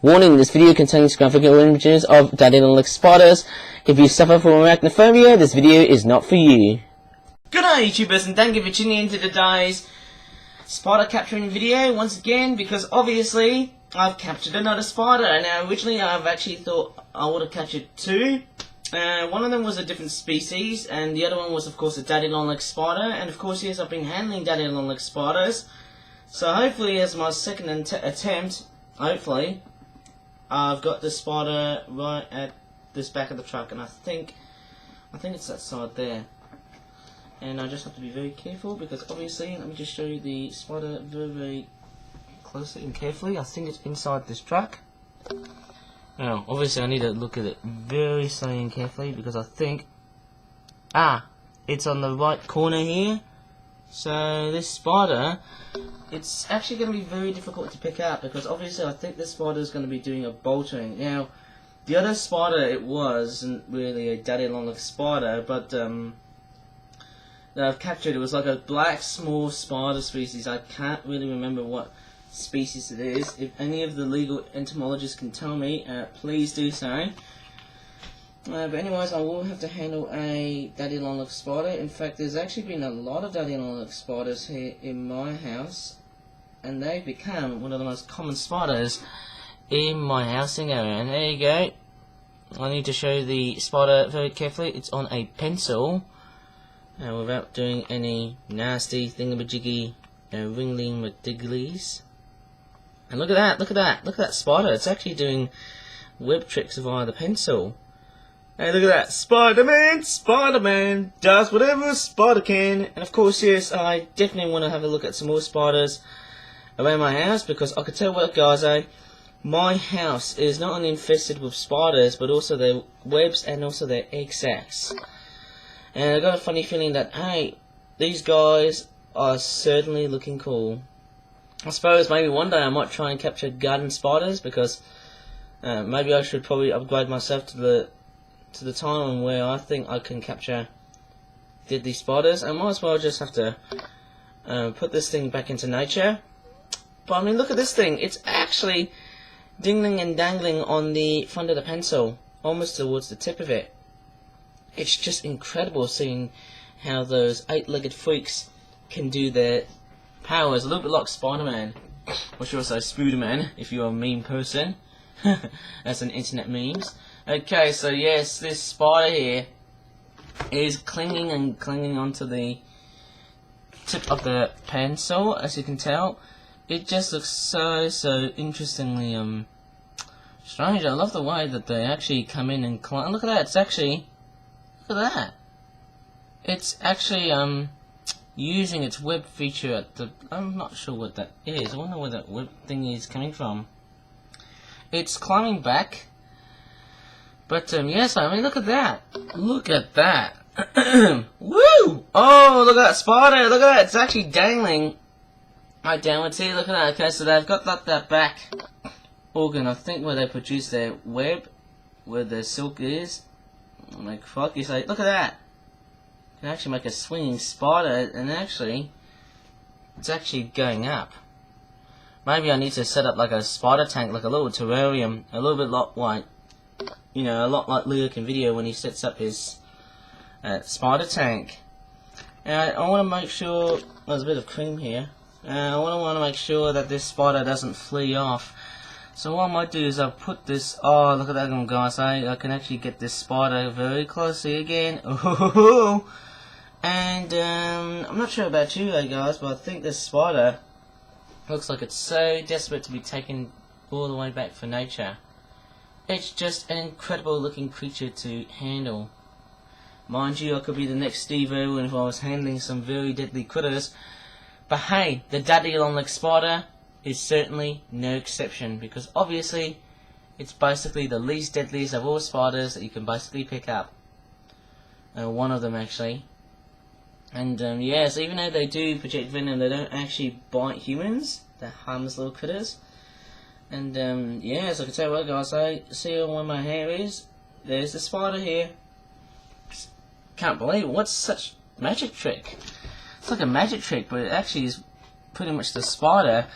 Warning, this video contains graphic images of deadly LongLegs spiders. If you suffer from arachnophobia, this video is not for you. Good day, YouTubers, and thank you for tuning in to today's spider capturing video once again, because obviously I've captured another spider. Now, originally I've actually thought I would have captured two. One of them was a different species, and the other one was, of course, a daddy LongLegs spider. And of course, yes, I've been handling daddy LongLegs spiders. So hopefully, as my second attempt, hopefully, I've got the spider right at this back of the truck, and I think it's that side there. And I just have to be very careful, because obviously, let me just show you the spider very, very closely and carefully. I think it's inside this truck. Now, obviously, I need to look at it very slowly and carefully, because I think, it's on the right corner here. So this spider, it's actually going to be very difficult to pick out, because obviously I think this spider is going to be doing a bolting. Now, the other spider, it wasn't really a daddy LongLegs spider, but that I've captured, it was like a black small spider species. I can't really remember what species it is. If any of the legal entomologists can tell me, please do so. But anyways, I will have to handle a daddy LongLegs spider. In fact, there's actually been a lot of daddy LongLegs spiders here in my house, and they've become one of the most common spiders in my housing area. And there you go. I need to show the spider very carefully. It's on a pencil, without doing any nasty thingamajiggy ringling McDigglies. And look at that! Look at that! Look at that spider! It's actually doing web tricks via the pencil. Hey, look at that! Spider-Man! Spider-Man does whatever a spider can. And of course, yes, I definitely want to have a look at some more spiders around my house, because I can tell what, guys, my house is not only infested with spiders, but also their webs and also their egg sacs. And I got a funny feeling that, hey, these guys are certainly looking cool. I suppose maybe one day I might try and capture garden spiders, because maybe I should probably upgrade myself to the time where I think I can capture deadly spiders. I might as well just have to put this thing back into nature. But I mean, look at this thing. It's actually dingling and dangling on the front of the pencil, almost towards the tip of it. It's just incredible seeing how those 8-legged freaks can do their powers. A little bit like Spider-Man, or should I say Spooderman, if you're a meme person. That's an internet memes. Okay, so yes, this spider here is clinging and clinging onto the tip of the pencil, as you can tell. It just looks so interestingly strange. I love the way that they actually come in and climb. Look at that! It's actually, look at that! It's actually using its web feature at the. I'm not sure what that is. I wonder where that web thing is coming from. It's climbing back. But yes, I mean, look at that! Look at that! Woo! Oh, look at that spider! Look at that! It's actually dangling right downwards here. Look at that. Okay, so they've got that back organ, I think, where they produce their web, where the silk is. Like fuck, you say, look at that! You can actually make a swinging spider, and actually, it's actually going up. Maybe I need to set up like a spider tank, like a little terrarium, a little bit like, you know, a lot like Leo can video when he sets up his spider tank. And I want to make sure, there's a bit of cream here, I want to make sure that this spider doesn't flee off. So what I might do is I'll put this, oh look at that one, guys, I can actually get this spider very closely again. Oh, and I'm not sure about you guys, but I think this spider looks like it's so desperate to be taken all the way back for nature. It's just an incredible looking creature to handle. Mind you, I could be the next Steve Irwin if I was handling some very deadly critters. But hey, the daddy LongLegs spider is certainly no exception, because obviously it's basically the least deadliest of all spiders that you can basically pick up. One of them actually. And yes, even though they do project venom, they don't actually bite humans. They're harmless little critters. And yes, I can tell you what, guys, I see where my hair is. There's the spider here. Can't believe it. What's such magic trick? It's like a magic trick, but it actually is pretty much the spider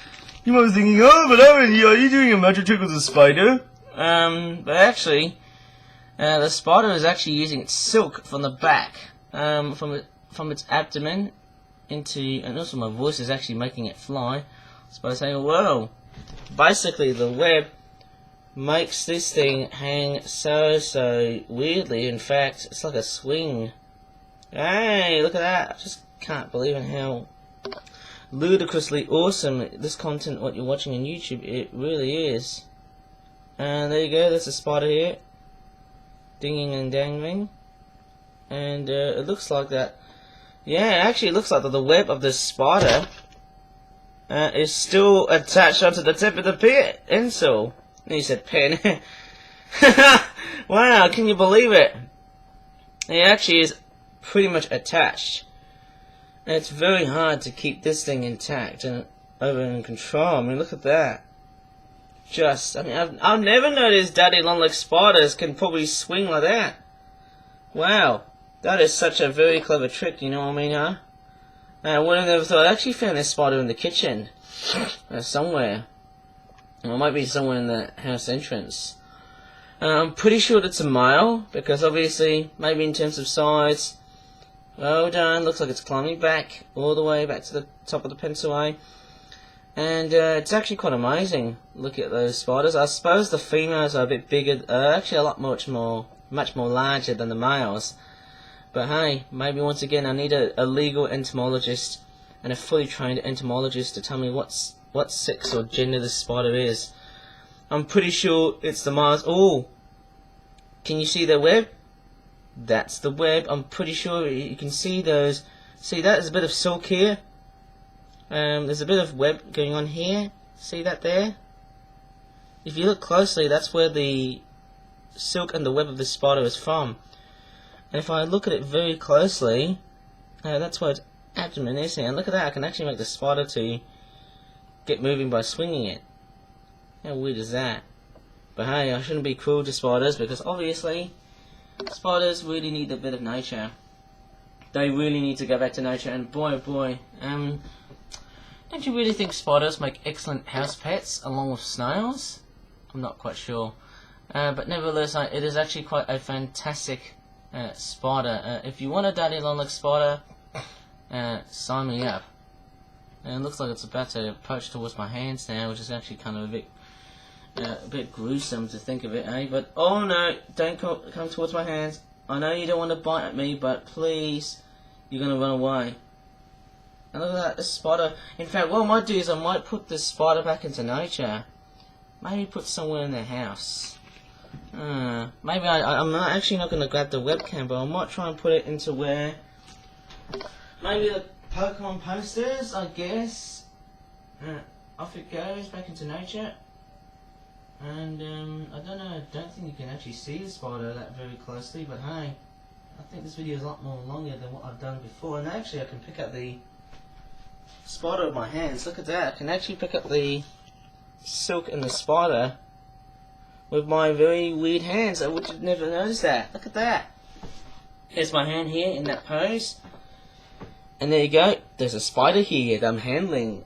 You might be thinking, oh, but are you doing a magic trick with a spider? But actually, the spider is actually using its silk from the back, from its abdomen into, and also my voice is actually making it fly. So by saying, whoa, basically the web makes this thing hang so weirdly. In fact, it's like a swing. Hey, look at that! I just can't believe in how ludicrously awesome this content, what you're watching on YouTube, it really is. And there you go, there's a spider here, dinging and dangling, and it looks like that. Yeah, actually it looks like that the web of this spider is still attached onto the tip of the pencil. You said pen. Wow, can you believe it? It actually is pretty much attached. And it's very hard to keep this thing intact and in control. I mean, look at that. I mean, I've never noticed daddy long-legged spiders can probably swing like that. Wow, that is such a very clever trick, you know what I mean, huh? I would have never thought. I actually found this spider in the kitchen. Somewhere. Or it might be somewhere in the house entrance. I'm pretty sure it's a male, because obviously, maybe in terms of size, well done, looks like it's climbing back, all the way back to the top of the pencil A. And it's actually quite amazing. Look at those spiders. I suppose the females are a bit bigger, actually much more larger than the males. But hey, maybe once again I need a legal entomologist and a fully trained entomologist to tell me what sex or gender this spider is. I'm pretty sure it's the males. Oh, can you see their web? That's the web. I'm pretty sure you can see those. See that? There's a bit of silk here. There's a bit of web going on here. See that there? If you look closely, that's where the silk and the web of the spider is from. And if I look at it very closely, that's where its abdomen is here. And look at that, I can actually make the spider to get moving by swinging it. How weird is that? But hey, I shouldn't be cruel to spiders, because obviously spiders really need a bit of nature. They really need to go back to nature, and boy oh boy, don't you really think spiders make excellent house pets along with snails? I'm not quite sure. But nevertheless, it is actually quite a fantastic spider. If you want a daddy long-legged spider, sign me up. And it looks like it's about to approach towards my hands now, which is actually kind of a bit gruesome to think of it, eh? But oh no, don't come towards my hands. I know you don't want to bite at me, but please, you're gonna run away. And look at that, this spider. In fact, what I might do is I might put this spider back into nature. Maybe put somewhere in their house. Maybe I'm actually not going to grab the webcam, but I might try and put it into where... Maybe the Pokemon posters, I guess. Off it goes, back into nature. And, I don't know, I don't think you can actually see the spider that very closely, but hey, I think this video is a lot more longer than what I've done before. And actually I can pick up the spider with my hands. Look at that, I can actually pick up the silk and the spider with my very weird hands. I would have never noticed that. Look at that. Here's my hand here in that pose. And there you go. There's a spider here that I'm handling.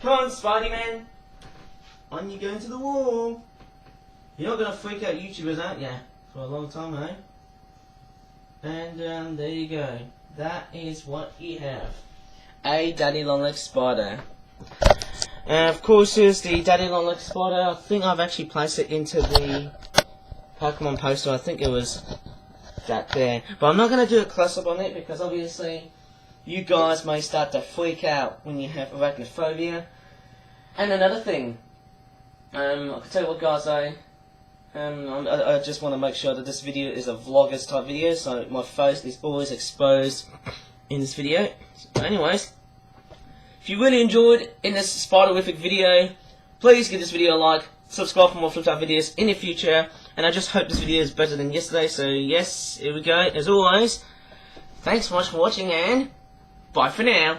Come on, Spidey-Man. On you go into the wall. You're not going to freak out YouTubers, aren't you? For a long time, eh? And there you go. That is what you have. A daddy long-legged spider. Of course, here's the daddy long-legged spider. I think I've actually placed it into the Pokemon poster. I think it was that there. But I'm not going to do a close-up on it because obviously you guys may start to freak out when you have arachnophobia. And another thing, I can tell you what, guys, I just want to make sure that this video is a vloggers type video, so my face is always exposed in this video. So anyways, if you really enjoyed in this spider-wific video, please give this video a like, subscribe for more flip type videos in the future, and I just hope this video is better than yesterday. So yes, here we go. As always, thanks so much for watching, and bye for now.